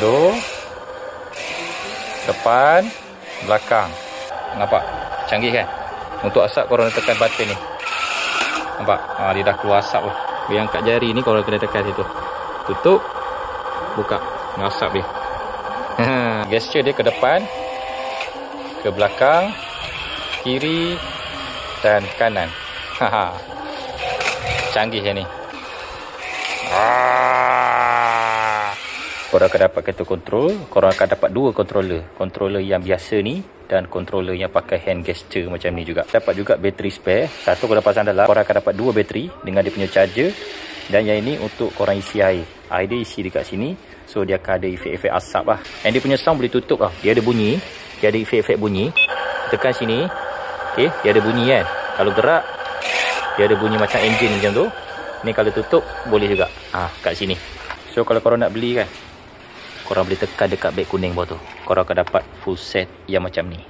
Mundur, depan, belakang. Nampak? Canggih kan? Untuk asap korang tekan button ni. Nampak? Dia dah keluar asap tu. Dia angkat jari ni korang kena tekan situ. Tutup, buka. Asap dia. Gesture dia ke depan, ke belakang, kiri dan kanan. Canggih je ni. Korang akan dapat kereta control. Korang akan dapat dua controller. Controller yang biasa ni dan controller yang pakai hand gesture macam ni juga. Dapat juga bateri spare. Satu korang pasang dalam, korang akan dapat dua bateri dengan dia punya charger. Dan yang ini untuk korang isi air. Air dia isi dekat sini. So dia akan ada efek-efek asap lah. And dia punya sound boleh tutup lah. Dia ada bunyi. Dia ada efek-efek bunyi. Tekan sini. Okay, dia ada bunyi kan. Kalau gerak, dia ada bunyi macam enjin macam tu. Ni kalau tutup, boleh juga. Kat sini. So kalau korang nak beli kan, korang boleh tekan dekat beg kuning bawah tu. Korang akan dapat full set yang macam ni.